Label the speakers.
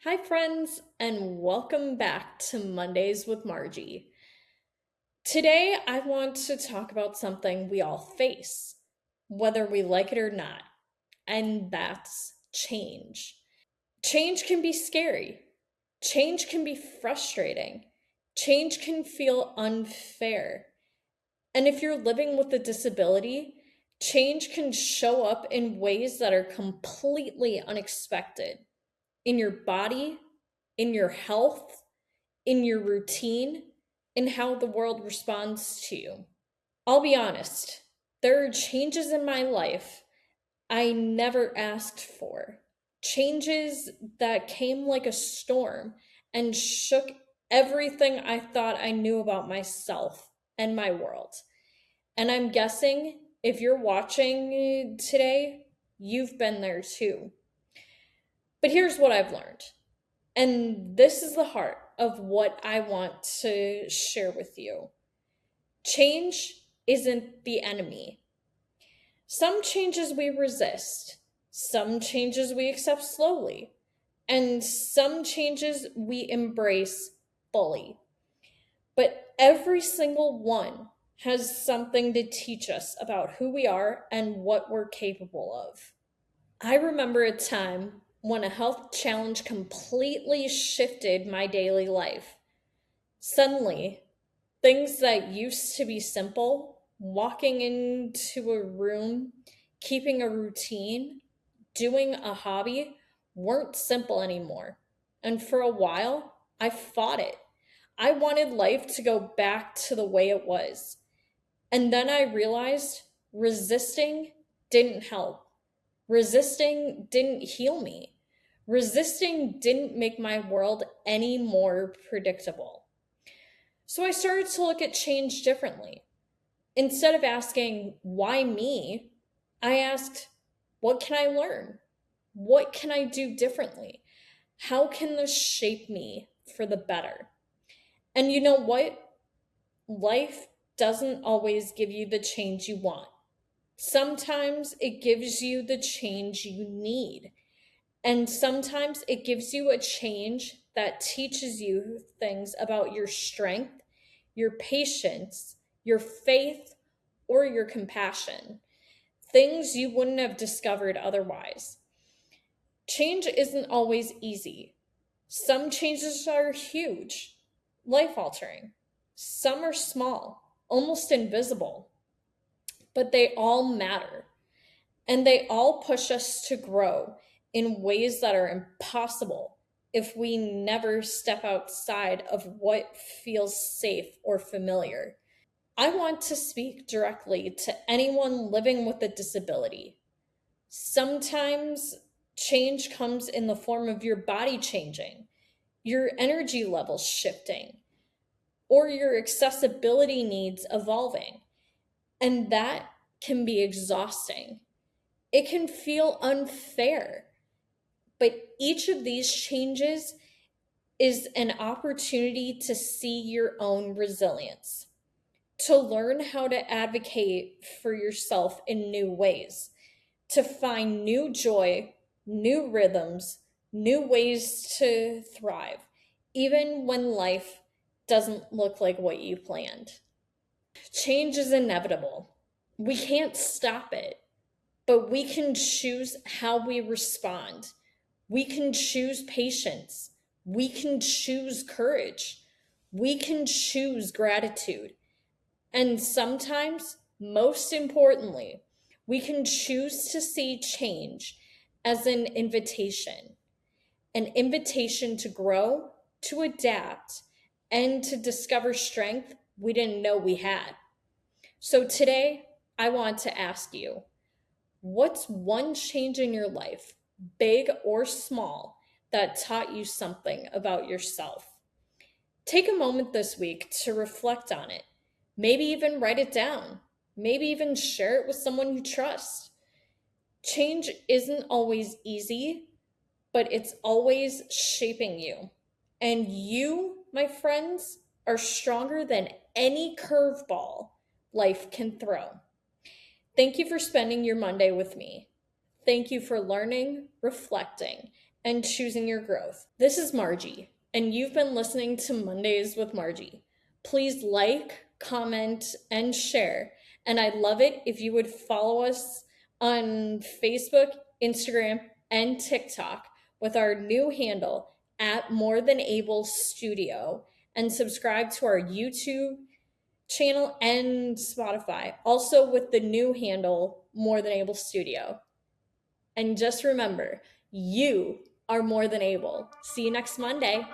Speaker 1: Hi, friends, and welcome back to Mondays with Margie. Today, I want to talk about something we all face, whether we like it or not, and that's change. Change can be scary, change can be frustrating, change can feel unfair. And if you're living with a disability, change can show up in ways that are completely unexpected in your body, in your health, in your routine, in how the world responds to you. I'll be honest, there are changes in my life I never asked for. Changes that came like a storm and shook everything I thought I knew about myself and my world. And I'm guessing if you're watching today, you've been there too. But here's what I've learned. And this is the heart of what I want to share with you. Change isn't the enemy. Some changes we resist, some changes we accept slowly, and some changes we embrace fully. But every single one has something to teach us about who we are and what we're capable of. I remember a time when a health challenge completely shifted my daily life. Suddenly, things that used to be simple, walking into a room, keeping a routine, doing a hobby, weren't simple anymore. And for a while, I fought it. I wanted life to go back to the way it was. And then I realized resisting didn't help. Resisting didn't heal me. Resisting didn't make my world any more predictable. So I started to look at change differently. Instead of asking, why me? I asked, what can I learn? What can I do differently? How can this shape me for the better? And you know what? Life doesn't always give you the change you want. Sometimes it gives you the change you need. And sometimes it gives you a change that teaches you things about your strength, your patience, your faith, or your compassion. Things you wouldn't have discovered otherwise. Change isn't always easy. Some changes are huge, life altering. Some are small, almost invisible, but they all matter. And they all push us to grow in ways that are impossible if we never step outside of what feels safe or familiar. I want to speak directly to anyone living with a disability. Sometimes change comes in the form of your body changing, your energy levels shifting, or your accessibility needs evolving. And that can be exhausting. It can feel unfair, but each of these changes is an opportunity to see your own resilience, to learn how to advocate for yourself in new ways, to find new joy, new rhythms, new ways to thrive, even when life doesn't look like what you planned. Change is inevitable. We can't stop it, but we can choose how we respond. We can choose patience. We can choose courage. We can choose gratitude. And sometimes, most importantly, we can choose to see change as an invitation to grow, to adapt, and to discover strength we didn't know we had. So today, I want to ask you, what's one change in your life, big or small, that taught you something about yourself? Take a moment this week to reflect on it. Maybe even write it down. Maybe even share it with someone you trust. Change isn't always easy, but it's always shaping you. And you, my friends, are stronger than any curveball life can throw. Thank you for spending your Monday with me. Thank you for learning, reflecting, and choosing your growth. This is Margie, and you've been listening to Mondays with Margie. Please like, comment, and share. And I'd love it if you would follow us on Facebook, Instagram, and TikTok with our new handle at More Than Able Studio, and subscribe to our YouTube channel and Spotify, also with the new handle More Than Able Studio. And just remember, you are more than able. See you next Monday.